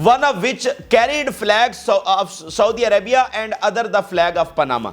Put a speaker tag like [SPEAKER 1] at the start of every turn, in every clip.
[SPEAKER 1] one of which carried flags of Saudi Arabia and other the flag of Panama।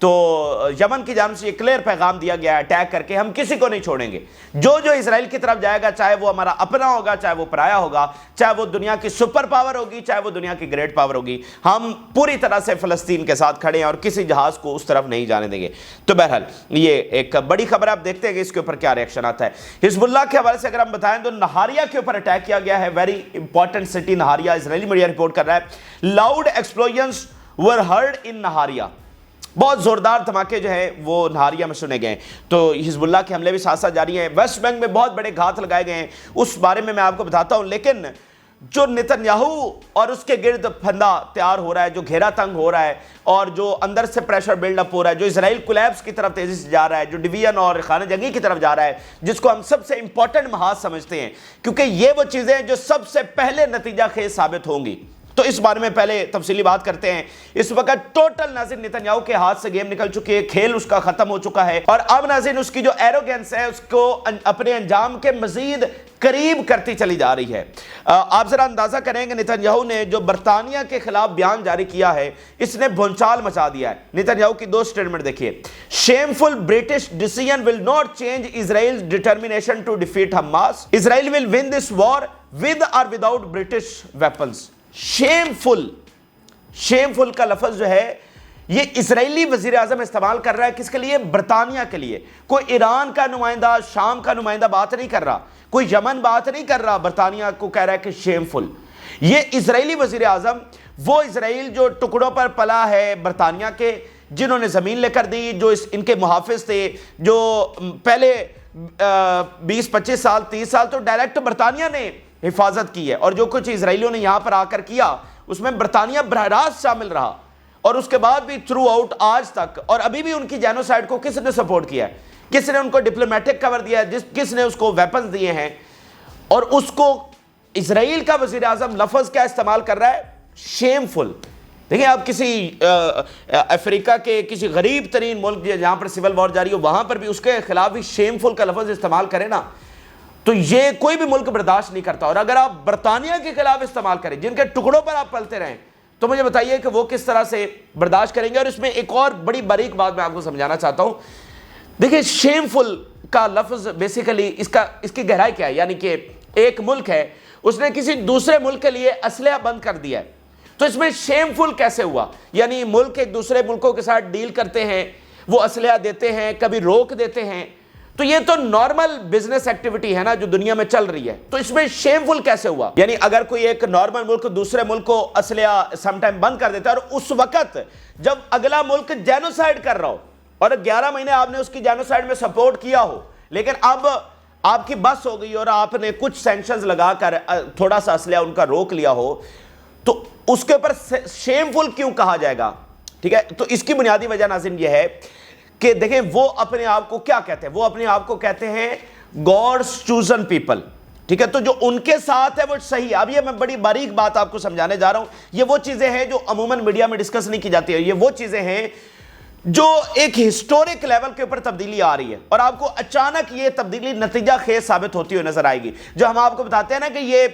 [SPEAKER 1] تو یمن کی جانب سے یہ کلیئر پیغام دیا گیا ہے اٹیک کر کے ہم کسی کو نہیں چھوڑیں گے. جو اسرائیل کی طرف جائے گا, چاہے وہ ہمارا اپنا ہوگا, چاہے وہ پرایا ہوگا, چاہے وہ دنیا کی سپر پاور ہوگی, چاہے وہ دنیا کی گریٹ پاور ہوگی, ہم پوری طرح سے فلسطین کے ساتھ کھڑے ہیں اور کسی جہاز کو اس طرف نہیں جانے دیں گے. تو بہرحال یہ ایک بڑی خبر ہے, آپ دیکھتے ہیں کہ اس کے اوپر کیا ریئیکشن آتا ہے. حزب اللہ کے حوالے سے اگر ہم بتائیں تو نہاریا کے اوپر اٹیک کیا گیا ہے, ویری امپورٹنٹ سٹی نہاریا. اسرائیلی میڈیا رپورٹ کر رہا ہے لاؤڈ ایکسپلوژنز ور ہرڈ ان نہاریا, بہت زوردار دھماکے جو ہے وہ نہاریا میں سنے گئے ہیں. تو حزب اللہ کے حملے بھی ساتھ ساتھ جاری ہیں. ویسٹ بینک میں بہت بڑے گھات لگائے گئے ہیں, اس بارے میں آپ کو بتاتا ہوں. لیکن جو نتنیاہو اور اس کے گرد پھندا تیار ہو رہا ہے, جو گھیرا تنگ ہو رہا ہے اور جو اندر سے پریشر بلڈ اپ ہو رہا ہے, جو اسرائیل کولیپس کی طرف تیزی سے جا رہا ہے, جو ڈویژن اور خانہ جنگی کی طرف جا رہا ہے, جس کو ہم سب سے امپورٹنٹ محاذ سمجھتے ہیں, کیونکہ یہ وہ چیزیں ہیں جو سب سے پہلے نتیجہ خیز ثابت ہوں گی. تو اس بارے میں پہلے تفصیلی بات کرتے ہیں. اس وقت ٹوٹل ناظرین نتنیاہو کے ہاتھ سے گیم نکل چکی ہے, کھیل اس کا ختم ہو چکا ہے, اور اب ناظرین اس کی جو ایروگنس ہے اس کو اپنے انجام کے مزید قریب کرتی چلی جا رہی ہے. آپ ذرا اندازہ کریں کہ نتنیاہو نے جو برطانیہ کے خلاف بیان جاری کیا ہے, اس نے بھونچال مچا دیا ہے. نتنیاہو کی دو سٹیٹمنٹ دیکھیے. Shameful British decision will not change Israel's determination to defeat Hamas. Israel will win this war with or without British weapons. Shameful کا لفظ جو ہے یہ اسرائیلی وزیر اعظم استعمال کر رہا ہے, کس کے لیے؟ برطانیہ کے لیے. کوئی ایران کا نمائندہ, شام کا نمائندہ بات نہیں کر رہا, کوئی یمن بات نہیں کر رہا, برطانیہ کو کہہ رہا ہے کہ شیمفل. یہ اسرائیلی وزیر اعظم, وہ اسرائیل جو ٹکڑوں پر پلا ہے برطانیہ کے, جنہوں نے زمین لے کر دی, جو ان کے محافظ تھے, جو پہلے 20-25 سال 30 سال تو ڈائریکٹ برطانیہ نے حفاظت کی ہے, اور جو کچھ اسرائیلیوں نے یہاں پر آ کر کیا اس میں برطانیہ براہ راست شامل رہا, اور اس کے بعد بھی تھرو آؤٹ آج تک. اور ابھی بھی ان کی جینوسائیڈ کو کس نے سپورٹ کیا ہے, کس نے ان کو ڈپلومیٹک کور دیا ہے, کس نے اس کو ویپنز دیے ہیں, اور اس کو اسرائیل کا وزیر اعظم لفظ کیا استعمال کر رہا ہے؟ شیمفل. دیکھیں آپ کسی افریقہ کے کسی غریب ترین ملک جہاں پر سول وار جاری ہو, وہاں پر بھی اس کے خلاف بھی شیمفل کا لفظ استعمال کریں نا, تو یہ کوئی بھی ملک برداشت نہیں کرتا. اور اگر آپ برطانیہ کے خلاف استعمال کریں, جن کے ٹکڑوں پر آپ پلتے رہیں, تو مجھے بتائیے کہ وہ کس طرح سے برداشت کریں گے. اور اس میں ایک اور بڑی باریک بات میں آپ کو سمجھانا چاہتا ہوں. دیکھیں شیمفل کا لفظ بیسیکلی اس کی گہرائی کیا ہے, یعنی کہ ایک ملک ہے, اس نے کسی دوسرے ملک کے لیے اسلحہ بند کر دیا ہے, تو اس میں شیمفل کیسے ہوا؟ یعنی ملک ایک دوسرے ملکوں کے ساتھ ڈیل کرتے ہیں, وہ اسلحہ دیتے ہیں, کبھی روک دیتے ہیں, تو یہ تو نارمل بزنس ایکٹیویٹی ہے نا جو دنیا میں چل رہی ہے, تو اس میں شیمفل کیسے ہوا؟ یعنی اگر کوئی ایک نارمل ملک دوسرے ملک کو اسلحہ سم ٹائم بند کر دیتا ہے, اور اس وقت جب اگلا ملک جینوسائیڈ کر رہا ہو, اور 11 مہینے آپ نے اس کی جینوسائیڈ میں سپورٹ کیا ہو, لیکن اب آپ کی بس ہو گئی اور آپ نے کچھ سینکشنز لگا کر تھوڑا سا اسلحہ ان کا روک لیا ہو, تو اس کے اوپر شیمفل کیوں کہا جائے گا؟ ٹھیک ہے, تو اس کی بنیادی وجہ ناظرین یہ ہے کہ دیکھیں وہ اپنے آپ کو کیا کہتے ہیں, وہ اپنے آپ کو کہتے ہیں گاڈز چوزن پیپل. ٹھیک ہے, تو جو ان کے ساتھ ہے وہ صحیح ہے. اب یہ میں بڑی باریک بات آپ کو سمجھانے جا رہا ہوں. یہ وہ چیزیں ہیں جو عموماً میڈیا میں ڈسکس نہیں کی جاتی ہے, یہ وہ چیزیں ہیں جو ایک ہسٹورک لیول کے اوپر تبدیلی آ رہی ہے, اور آپ کو اچانک یہ تبدیلی نتیجہ خیز ثابت ہوتی ہوئی نظر آئے گی. جو ہم آپ کو بتاتے ہیں نا کہ یہ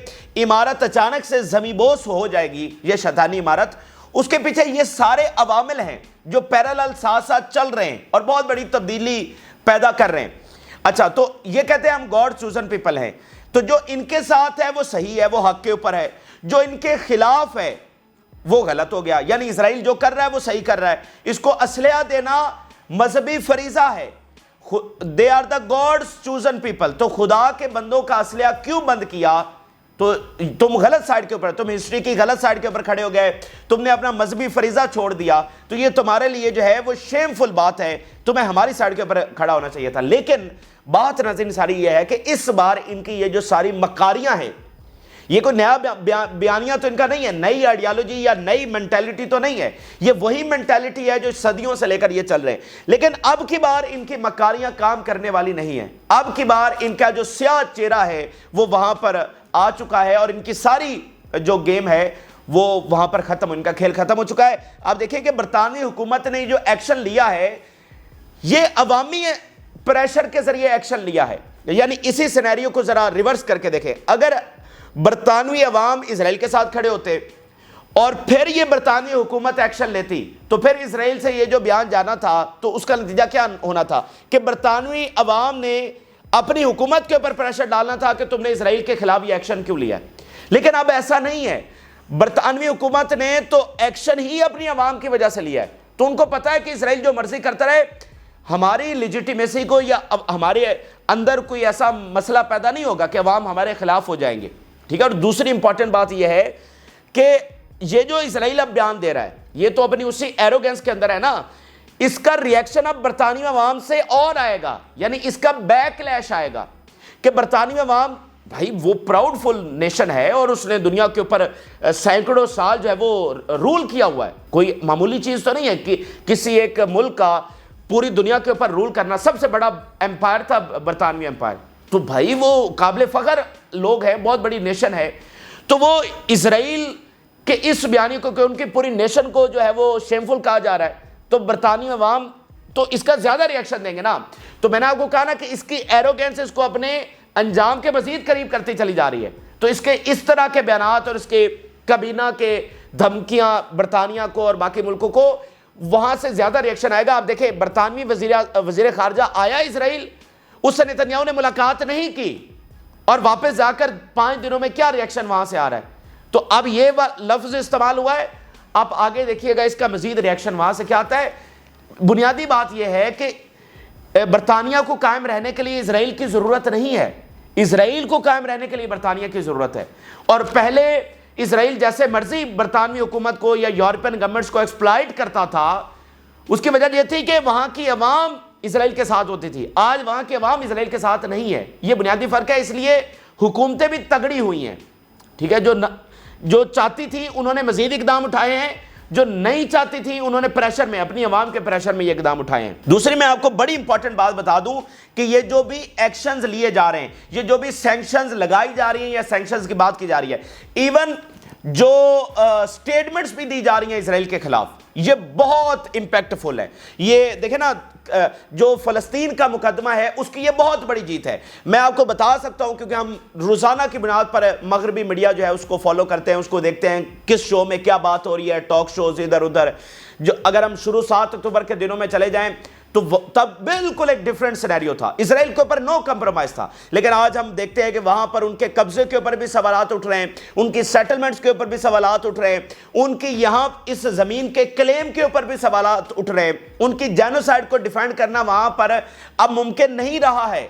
[SPEAKER 1] عمارت اچانک سے زمیندوز ہو جائے گی, یہ شیطانی عمارت, اس کے پیچھے یہ سارے عوامل ہیں جو پیرالل ساتھ ساتھ چل رہے ہیں اور بہت بڑی تبدیلی پیدا کر رہے ہیں. اچھا, تو یہ کہتے ہیں ہم گاڈ چوزن پیپل ہیں, تو جو ان کے ساتھ ہے وہ صحیح ہے, وہ حق کے اوپر ہے, جو ان کے خلاف ہے وہ غلط ہو گیا. یعنی اسرائیل جو کر رہا ہے وہ صحیح کر رہا ہے, اس کو اسلحہ دینا مذہبی فریضہ ہے. they are the God's chosen people, تو خدا کے بندوں کا اسلحہ کیوں بند کیا؟ تو تم غلط سائیڈ کے اوپر, تم ہسٹری کی غلط سائیڈ کے اوپر کھڑے ہو گئے, تم نے اپنا مذہبی فریضہ چھوڑ دیا, تو یہ تمہارے لیے جو ہے وہ شیمفل بات ہے, تمہیں ہماری سائیڈ کے اوپر کھڑا ہونا چاہیے تھا. لیکن بات ناظرین ساری یہ ہے کہ اس بار ان کی یہ جو ساری مکاریاں ہیں, یہ کوئی نیا بیانیہ تو ان کا نہیں ہے, نئی آئیڈیالوجی یا نئی مینٹیلٹی تو نہیں ہے, یہ وہی مینٹیلٹی ہے جو صدیوں سے لے کر یہ چل رہے ہیں. لیکن اب کی بار ان کی مکاریاں کام کرنے والی نہیں ہیں. اب کی بار ان کا جو سیاہ چہرہ ہے وہ وہاں پر آ چکا ہے, اور ان کی ساری جو گیم ہے وہ وہاں پر ختم, ان کا کھیل ختم ہو چکا ہے. آپ دیکھیں کہ برطانوی حکومت نے جو ایکشن لیا ہے یہ عوامی پریشر کے ذریعے ایکشن لیا ہے. یعنی اسی سینیریو کو ذرا ریورس کر کے دیکھیں, اگر برطانوی عوام اسرائیل کے ساتھ کھڑے ہوتے اور پھر یہ برطانوی حکومت ایکشن لیتی تو پھر اسرائیل سے یہ جو بیان جانا تھا تو اس کا نتیجہ کیا ہونا تھا کہ برطانوی عوام نے اپنی حکومت کے اوپر پریشر ڈالنا تھا کہ تم نے اسرائیل کے خلاف یہ ایکشن کیوں لیا. لیکن اب ایسا نہیں ہے. برطانوی حکومت نے تو ایکشن ہی اپنی عوام کی وجہ سے لیا ہے. تو ان کو پتا ہے کہ اسرائیل جو مرضی کرتا رہے, ہماری لیجیٹیمیسی کو یا ہمارے اندر کوئی ایسا مسئلہ پیدا نہیں ہوگا کہ عوام ہمارے خلاف ہو جائیں گے. ٹھیک ہے. اور دوسری امپورٹنٹ بات یہ ہے کہ یہ جو اسرائیل اب بیان دے رہا ہے یہ تو اپنی اسی ایروگنس کے اندر ہے نا, اس کا ریئیکشن اب برطانوی عوام سے اور آئے گا, یعنی اس کا بیک لیش آئے گا کہ برطانوی عوام, بھائی وہ پراؤڈ فل نیشن ہے اور اس نے دنیا کے اوپر سینکڑوں سال جو ہے وہ رول کیا ہوا ہے. کوئی معمولی چیز تو نہیں ہے کہ کسی ایک ملک کا پوری دنیا کے اوپر رول کرنا. سب سے بڑا امپائر تھا برطانوی امپائر. تو بھائی وہ قابل فخر لوگ ہیں, بہت بڑی نیشن ہے. تو وہ اسرائیل کہ اس بیانی کو کہ ان کی پوری نیشن کو جو ہے وہ شیمفل کہا جا رہا ہے, تو برطانوی عوام تو اس کا زیادہ ریئیکشن دیں گے نا. تو میں نے آپ کو کہا نا کہ اس کی ایروگینس اس کو اپنے انجام کے مزید قریب کرتی چلی جا رہی ہے. تو اس کے اس طرح کے بیانات اور اس کے کابینہ کے دھمکیاں برطانیہ کو اور باقی ملکوں کو, وہاں سے زیادہ ریئیکشن آئے گا. آپ دیکھیں برطانوی وزیر خارجہ آیا اسرائیل, اس سے نتنیاہو نے ملاقات نہیں کی اور واپس جا کر 5 دنوں میں کیا ریئیکشن وہاں سے آ رہا ہے. تو اب یہ لفظ استعمال ہوا ہے, آپ آگے دیکھیے گا اس کا مزید ریئیکشن وہاں سے کیا آتا ہے. بنیادی بات یہ ہے کہ برطانیہ کو قائم رہنے کے لیے اسرائیل کی ضرورت نہیں ہے, اسرائیل کو قائم رہنے کے لیے برطانیہ کی ضرورت ہے. اور پہلے اسرائیل جیسے مرضی برطانوی حکومت کو یا یورپین گورنمنٹس کو ایکسپلائٹ کرتا تھا, اس کی وجہ یہ تھی کہ وہاں کی عوام اسرائیل کے ساتھ ہوتی تھی. آج وہاں کی عوام اسرائیل کے ساتھ نہیں ہے, یہ بنیادی فرق ہے. اس لیے حکومتیں بھی تگڑی ہوئی ہیں. ٹھیک ہے. جو چاہتی تھی انہوں نے مزید اقدام اٹھائے ہیں, جو نہیں چاہتی تھی انہوں نے پریشر میں, اپنی عوام کے پریشر میں یہ اقدام اٹھائے ہیں. دوسری میں آپ کو بڑی امپورٹنٹ بات بتا دوں کہ یہ جو بھی ایکشنز لیے جا رہے ہیں, یہ جو بھی سینکشنز لگائی جا رہی ہیں یا سینکشنز کی بات کی جا رہی ہے, ایون جو سٹیٹمنٹس بھی دی جا رہی ہیں اسرائیل کے خلاف, یہ بہت امپیکٹ فل ہے. یہ دیکھیں نا, جو فلسطین کا مقدمہ ہے اس کی یہ بہت بڑی جیت ہے. میں آپ کو بتا سکتا ہوں کیونکہ ہم روزانہ کی بنیاد پر مغربی میڈیا جو ہے اس کو فالو کرتے ہیں, اس کو دیکھتے ہیں کس شو میں کیا بات ہو رہی ہے, ٹاک شوز ادھر ادھر. جو اگر ہم شروع 7 اکتوبر کے دنوں میں چلے جائیں تو تب بالکل ایک ڈیفرنٹ سینیریو تھا, اسرائیل کے اوپر نو کمپرومائز تھا. لیکن آج ہم دیکھتے ہیں کہ وہاں پر ان کے قبضے کے اوپر بھی سوالات اٹھ رہے ہیں, ان کی سیٹلمنٹس کے اوپر بھی سوالات اٹھ رہے ہیں, ان کی یہاں اس زمین کے کلیم کے اوپر بھی سوالات اٹھ رہے ہیں. ان کی جینوسائیڈ کو ڈیفینڈ کرنا وہاں پر اب ممکن نہیں رہا ہے.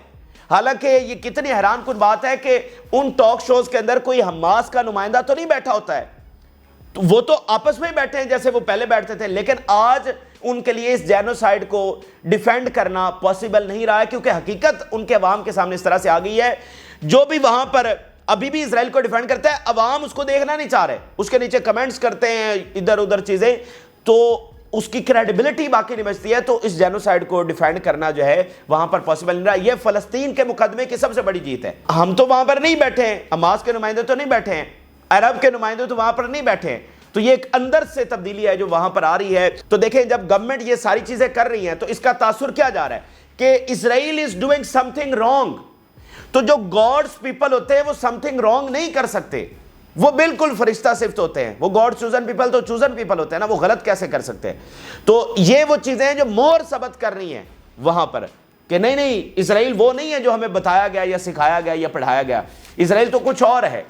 [SPEAKER 1] حالانکہ یہ کتنی حیران کن بات ہے کہ ان ٹاک شوز کے اندر کوئی حماس کا نمائندہ تو نہیں بیٹھا ہوتا ہے, وہ تو آپس میں بیٹھے ہیں جیسے وہ پہلے بیٹھتے تھے. لیکن آج ان کے لیے اس جینوسائیڈ کو ڈیفینڈ کرنا پاسبل نہیں رہا ہے, کیونکہ حقیقت ان کے عوام کے سامنے اس طرح سے آ گئی ہے. جو بھی وہاں پر ابھی بھی اسرائیل کو ڈیفینڈ کرتا ہے, عوام اس کو دیکھنا نہیں چاہ رہے, اس کے نیچے کمنٹس کرتے ہیں ادھر ادھر چیزیں, تو اس کی کریڈیبلٹی باقی نہیں بچتی ہے. تو اس جینوسائیڈ کو ڈیفینڈ کرنا جو ہے وہاں پر پاسبل نہیں رہا. یہ فلسطین کے مقدمے کی سب سے بڑی جیت ہے. ہم تو وہاں پر نہیں بیٹھے ہیں, حماس کے نمائندے تو نہیں بیٹھے ہیں, عرب کے نمائندے تو وہاں پر نہیں بیٹھے ہیں. تو یہ ایک اندر سے تبدیلی ہے جو وہاں پر آ رہی ہے. تو دیکھیں جب گورنمنٹ یہ ساری چیزیں کر رہی ہیں تو اس کا تاثر کیا جا رہا ہے کہ Israel is doing something wrong. تو جو گاڈز پیپل ہوتے ہیں وہ سم تھنگ رانگ نہیں کر سکتے, وہ بالکل فرشتہ صفت ہوتے ہیں. وہ گاڈ چوزن پیپل تو چوزن پیپل ہوتے ہیں نا, وہ غلط کیسے کر سکتے ہیں. تو یہ وہ چیزیں ہیں جو مور ثبت کر رہی ہیں وہاں پر کہ نہیں اسرائیل وہ نہیں ہے جو ہمیں بتایا گیا یا سکھایا گیا یا پڑھایا گیا, اسرائیل تو کچھ اور ہے.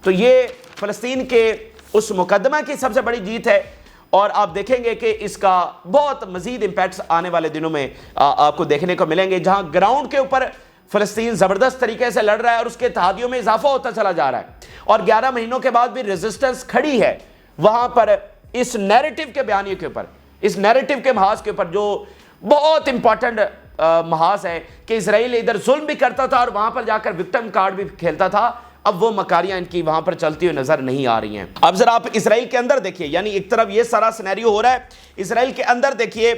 [SPEAKER 1] تو یہ فلسطین کے اس مقدمہ کی سب سے بڑی جیت ہے. اور آپ دیکھیں گے کہ اس کا بہت مزید امپیکٹس آنے والے دنوں میں آپ کو دیکھنے کو ملیں گے, جہاں گراؤنڈ کے اوپر فلسطین زبردست طریقے سے لڑ رہا ہے اور اس کے اتحادیوں میں اضافہ ہوتا چلا جا رہا ہے, اور 11 مہینوں کے بعد بھی ریزسٹنس کھڑی ہے وہاں پر اس نیریٹو کے بیانیے کے اوپر, اس نیریٹو کے محاذ کے اوپر, جو بہت امپورٹنٹ محاذ ہے کہ اسرائیل ادھر ظلم بھی کرتا تھا اور وہاں پر جا کر وکٹم کارڈ بھی کھیلتا تھا. اب وہ مکاریاں ان کی وہاں پر چلتی ہوئی نظر نہیں آ رہی ہیں. اب ذرا آپ اسرائیل کے اندر دیکھیے, یعنی ایک طرف یہ سارا سینیریو ہو رہا ہے, اسرائیل کے اندر دیکھیے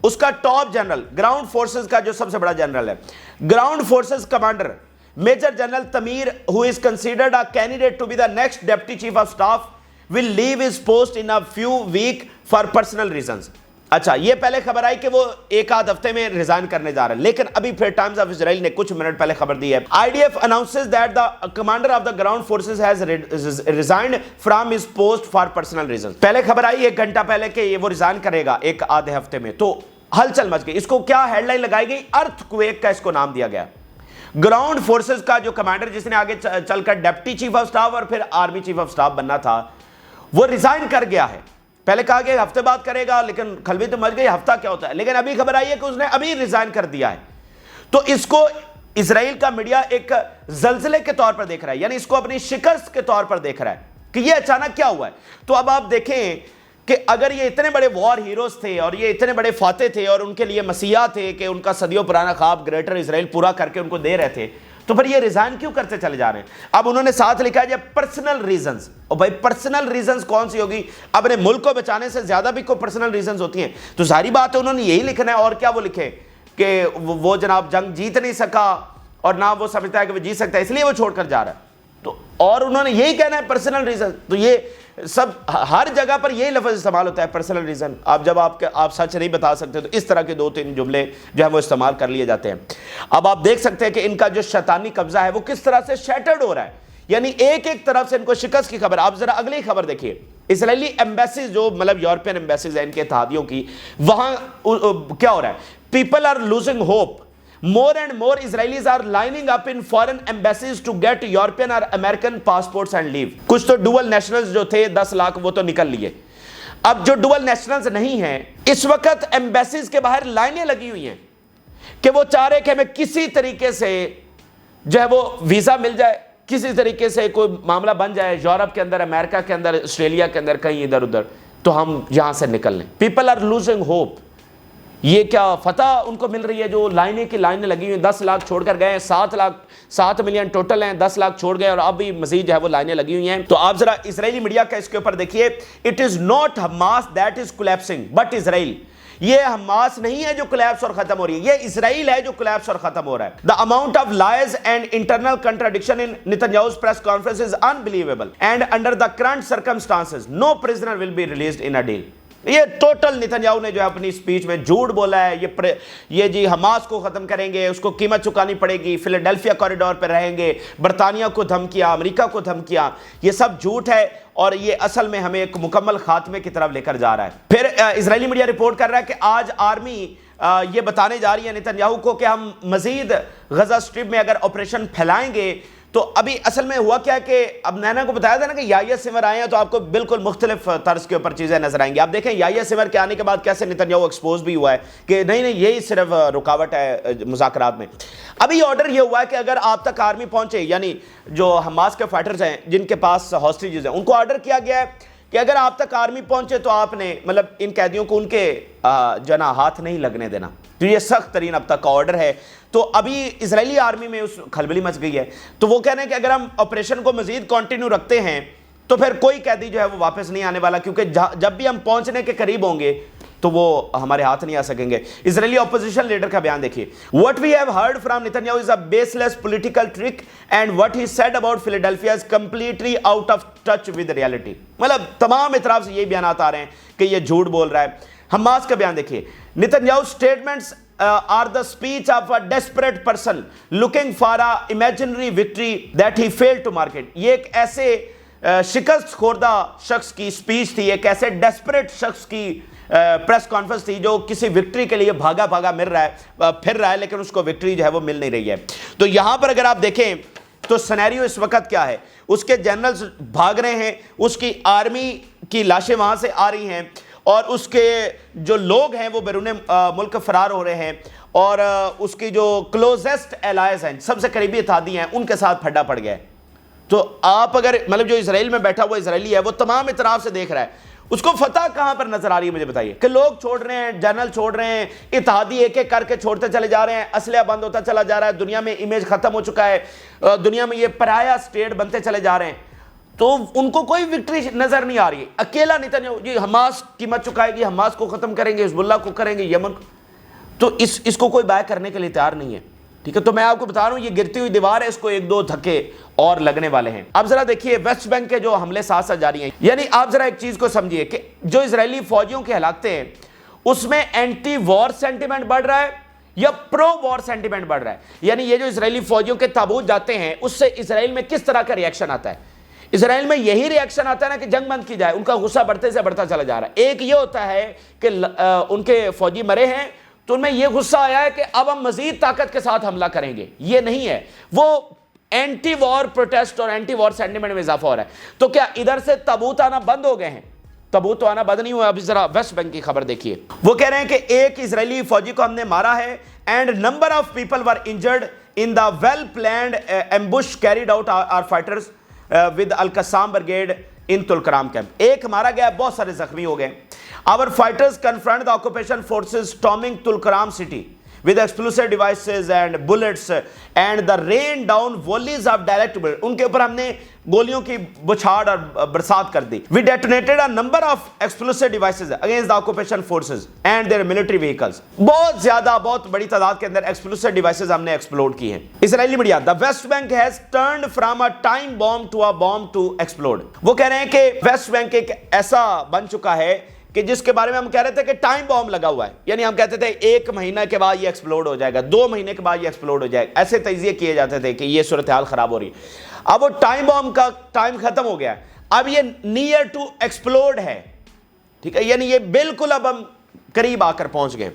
[SPEAKER 1] اس کا ٹاپ جنرل, گراؤنڈ فورسز کا جو سب سے بڑا جنرل ہے, ground forces commander Major General Tamir, who is considered a candidate to be the next deputy chief of staff, will leave his post in a few weeks for personal reasons. اچھا یہ پہلے خبر آئی کہ وہ ایک آدھ ہفتے میں ریزائن کرنے جا رہے ہیں، لیکن ابھی پھر ٹائمز آف اسرائیل نے کچھ منٹ پہلے خبر دی ہے، IDF announces that the commander of the ground forces has resigned from his post for personal reasons. پہلے خبر آئی ایک گھنٹہ پہلے کہ یہ وہ ریزائن کرے گا ایک آدھے ہفتے میں، تو ہلچل مچ گئی. اس کو کیا ہیڈ لائن لگائی گئی؟ ارتھ کویک کا اس کو نام دیا گیا. گراؤنڈ فورسز کا جو کمانڈر جس نے آگے چل کر ڈپٹی چیف آف سٹاف اور پھر آرمی چیف آف سٹاف بننا تھا، وہ ریزائن کر گیا ہے. پہلے کہا کہ ہفتے بعد کرے گا، لیکن کھلبی تو مچ گئی ہفتہ کیا ہوتا ہے، لیکن ابھی خبر آئی ہے کہ اس نے ابھی ریزائن کر دیا ہے. تو اس کو اسرائیل کا میڈیا ایک زلزلے کے طور پر دیکھ رہا ہے، یعنی اس کو اپنی شکست کے طور پر دیکھ رہا ہے کہ یہ اچانک کیا ہوا ہے. تو اب آپ دیکھیں کہ اگر یہ اتنے بڑے وار ہیروز تھے اور یہ اتنے بڑے فاتح تھے اور ان کے لیے مسیحا تھے کہ ان کا صدیوں پرانا خواب گریٹر اسرائیل پورا کر کے ان کو دے رہے تھے، تو پھر یہ ریزائن کیوں کرتے چلے جا رہے ہیں؟ اب انہوں نے ساتھ لکھا ہے پرسنل ریزنز. اور بھائی پرسنل ریزنز کون سی ہوگی؟ اپنے ملک کو بچانے سے زیادہ بھی کوئی پرسنل ریزنز ہوتی ہیں، تو ظاہری بات ہے انہوں نے یہی لکھنا ہے. اور کیا وہ لکھے کہ وہ جناب جنگ جیت نہیں سکا اور نہ وہ سمجھتا ہے کہ وہ جیت سکتا ہے اس لیے وہ چھوڑ کر جا رہا ہے. تو اور انہوں نے یہی کہنا ہے پرسنل ریزن. تو یہ سب ہر جگہ پر یہی لفظ استعمال ہوتا ہے پرسنل ریزن. آپ جب آپ سچ نہیں بتا سکتے تو اس طرح کے 2-3 جملے جو ہیں وہ استعمال کر لیے جاتے ہیں. اب آپ دیکھ سکتے ہیں کہ ان کا جو شیطانی قبضہ ہے وہ کس طرح سے شیٹرڈ ہو رہا ہے، یعنی ایک ایک طرف سے ان کو شکست کی خبر. آپ ذرا اگلی خبر دیکھیے. اسرائیلی ایمبیسیز جو مطلب یورپین ایمبیسیز ہیں ان کے اتحادیوں کی، وہاں کیا ہو رہا ہے؟ People are losing hope. More and more Israelis are lining up in foreign embassies to get European or American passports and leave. کچھ تو ڈوول نیشنلز جو تھے 10 لاکھ وہ تو نکل لیے. اب جو ڈوول نیشنلز نہیں ہیں اس وقت ایمبیسیز کے باہر لائنیں لگی ہوئی ہیں کہ وہ چاہ رہے کہ ہمیں کسی طریقے سے جو ہے وہ ویزا مل جائے، کسی طریقے سے کوئی معاملہ بن جائے یورپ کے اندر، امریکہ کے اندر، آسٹریلیا کے اندر، کہیں ادھر ادھر، تو ہم یہاں سے نکل لیں. People are losing hope. یہ کیا فتح ان کو مل رہی ہے؟ جو لائنیں کی لائنیں لگی ہوئی ہیں، 10 لاکھ چھوڑ کر گئے ہیں، 7 ملین ٹوٹل ہیں، 10 لاکھ چھوڑ گئے اور اب بھی مزید جو ہے وہ لائنیں لگی ہوئی ہیں. تو آپ ذرا اسرائیلی میڈیا کا اس کے اوپر دیکھیے. It is not Hamas that is collapsing but Israel. یہ حماس نہیں ہے جو کولیپس اور ختم ہو رہی ہے، یہ اسرائیل ہے جو کولیپس اور ختم ہو رہا ہے. The amount of lies and internal contradiction in Netanyahu's press conference is unbelievable and under the current circumstances no prisoner will be released in a deal. یہ ٹوٹل نتنیاہو نے جو ہے اپنی سپیچ میں جھوٹ بولا ہے. یہ جی حماس کو ختم کریں گے، اس کو قیمت چکانی پڑے گی، فیلاڈیلفیا کوریڈور پہ رہیں گے، برطانیہ کو دھمکیا، امریکہ کو دھمکیا، یہ سب جھوٹ ہے اور یہ اصل میں ہمیں ایک مکمل خاتمے کی طرف لے کر جا رہا ہے. پھر اسرائیلی میڈیا رپورٹ کر رہا ہے کہ آج آرمی یہ بتانے جا رہی ہے نتنیاہو کو کہ ہم مزید غزہ سٹرپ میں اگر آپریشن پھیلائیں گے. تو ابھی اصل میں ہوا کیا کہ اب نینا کو بتایا تھا نا کہ یحییٰ سمر آئے ہیں تو آپ کو بالکل مختلف طرز کے اوپر چیزیں نظر آئیں گی. آپ دیکھیں یحییٰ سمر کے آنے کے بعد کیسے نتنیاہو ایکسپوز بھی ہوا ہے کہ نہیں یہی صرف رکاوٹ ہے مذاکرات میں. ابھی آرڈر یہ ہوا ہے کہ اگر آپ تک آرمی پہنچے، یعنی جو حماس کے فائٹرز ہیں جن کے پاس ہاسٹیجز ہیں، ان کو آرڈر کیا گیا ہے کہ اگر آپ تک آرمی پہنچے تو آپ نے مطلب ان قیدیوں کو ان کے جو نا ہاتھ نہیں لگنے دینا. تو یہ سخت ترین اب تک کا آرڈر ہے. تو ابھی اسرائیلی آرمی میں اس کھلبلی مچ گئی ہے. تو وہ کہہ رہے ہیں کہ اگر ہم آپریشن کو مزید کنٹینیو رکھتے ہیں تو پھر کوئی قیدی جو ہے وہ واپس نہیں آنے والا، کیونکہ جب بھی ہم پہنچنے کے قریب ہوں گے تو وہ ہمارے ہاتھ نہیں آ سکیں گے. اسرائیلی اپوزیشن لیڈر کا بیان دیکھیے. What we have heard from Netanyahu is a baseless political trick and what he said about Philadelphia is completely out of touch with reality. مطلب تمام اطراف سے یہی بیانات آ رہے ہیں کہ یہ جھوٹ بول رہا ہے. حماس کا بیان دیکھیے. Netanyahu's statements are the speech of a desperate person looking for a imaginary victory that he failed to market. یہ ایک ایسے شکست خوردہ شخص کی سپیچ تھی، ایک ایسے ڈیسپریٹ شخص کی پریس کانفرنس تھی جو کسی وکٹری کے لیے بھاگا پھر رہا ہے لیکن اس کو وکٹری جو ہے وہ مل نہیں رہی ہے. تو یہاں پر اگر آپ دیکھیں تو سینیریو اس وقت کیا ہے، اس کے جنرلز بھاگ رہے ہیں، اس کی آرمی کی لاشیں وہاں سے آ رہی ہیں اور اس کے جو لوگ ہیں وہ بیرون ملک فرار ہو رہے ہیں اور اس کی جو کلوزسٹ الائز ہیں، سب سے قریبی اتحادی ہیں، ان کے ساتھ پھڈا پڑ گیا ہے. تو آپ اگر مطلب جو اسرائیل میں بیٹھا ہوا اسرائیلی ہے وہ تمام اطراف سے دیکھ رہا ہے، اس کو فتح کہاں پر نظر آ رہی ہے مجھے بتائیے. کہ لوگ چھوڑ رہے ہیں، جنرل چھوڑ رہے ہیں، اتحادی ایک ایک کر کے چھوڑتے چلے جا رہے ہیں، اسلحہ بند ہوتا چلا جا رہا ہے، دنیا میں امیج ختم ہو چکا ہے، دنیا میں یہ پرایا سٹیٹ بنتے چلے جا رہے ہیں. تو ان کو کوئی وکٹری نظر نہیں آ رہی ہے. اکیلا نتنیاہو جی حماس قیمت چکائے گی، حماس کو ختم کریں گے، حزب اللہ کو کریں گے، یمن کو، تو اس کو کوئی بائے کرنے کے لیے تیار نہیں ہے. ٹھیک ہے، تو میں آپ کو بتا رہا ہوں یہ گرتی ہوئی دیوار ہے، اس کو 1-2 دھکے اور لگنے والے ہیں. اب ذرا دیکھیے ویسٹ بینک کے جو حملے ساتھ ساتھ جاری ہیں، یعنی آپ ذرا ایک چیز کو سمجھیے کہ جو اسرائیلی فوجیوں کی ہلاکتیں ہیں اس میں اینٹی وار سینٹیمنٹ بڑھ رہا ہے یا پرو وار سینٹیمنٹ بڑھ رہا ہے؟ یعنی یہ جو اسرائیلی فوجیوں کے تابوت جاتے ہیں اس سے اسرائیل میں کس طرح کا ریاکشن آتا ہے؟ اسرائیل میں یہی ریاکشن آتا ہے نا کہ جنگ بند کی جائے، ان کا غصہ بڑھتے سے بڑھتا چلا جا رہا ہے۔ ایک یہ ہوتا ہے کہ ان کے فوجی مرے ہیں تو ان میں یہ غصہ آیا ہے کہ اب ہم مزید طاقت کے ساتھ حملہ کریں گے، یہ نہیں ہے، وہ اینٹی وار پروٹیسٹ اور اینٹی وار سینٹیمنٹ میں اضافہ ہو رہا ہے۔ تو کیا ادھر سے تابوت آنا بند ہو گئے ہیں؟ تابوت تو آنا بند نہیں ہوا۔ ابھی ذرا ویسٹ بینک کی خبر دیکھیے، وہ کہہ رہے ہیں کہ ایک اسرائیلی فوجی کو ہم نے مارا ہے and number of people were injured in the well planned ambush carried out our fighters with Al-Qassam brigade in Tulkaram camp۔ ایک مارا گیا، بہت سارے زخمی ہو گئے۔ our fighters confront the occupation forces storming Tulkaram city with explosive devices and bullets and the rain down volleys of direct bullets۔ ان کے اوپر ہم نے گولیوں کی بچھاڑ اور برسات کر دی۔ we detonated a number of explosive devices against the occupation forces and their military vehicles۔ بہت زیادہ، بہت بڑی تعداد کے اندر explosive devices ہم نے ایکسپلوڈ کی ہیں۔ اسرائیلی media the West Bank has turned from a time bomb to a bomb to explode۔ وہ کہہ رہے ہیں کہ ویسٹ بینک ایک ایسا بن چکا ہے کہ جس کے بارے میں ہم کہہ رہے تھے کہ ٹائم بام لگا ہوا ہے، یعنی ہم کہتے تھے 1 مہینہ کے بعد یہ ایکسپلوڈ ہو جائے گا، 2 مہینے کے بعد یہ ایکسپلوڈ ہو جائے گا، ایسے تجزیے کیے جاتے تھے کہ یہ صورتحال خراب ہو رہی ہے۔ اب وہ ٹائم بام کا ٹائم ختم ہو گیا ہے، اب یہ نیئر ٹو ایکسپلوڈ ہے، ٹھیک ہے، یعنی یہ بالکل اب ہم قریب آ کر پہنچ گئے۔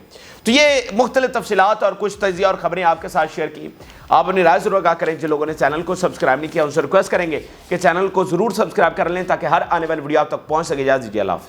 [SPEAKER 1] تو یہ مختلف تفصیلات اور کچھ تجزیہ اور خبریں آپ کے ساتھ شیئر کی۔ آپ اپنی رائے ضرور آگاہ کریں۔ جن لوگوں نے چینل کو سبسکرائب نہیں کیا ان سے ریکویسٹ کریں گے کہ چینل کو ضرور سبسکرائب کر لیں تاکہ ہر آنے والی ویڈیو آپ تک پہنچ سکے۔ اجازت دیجیے، اللہ حافظ۔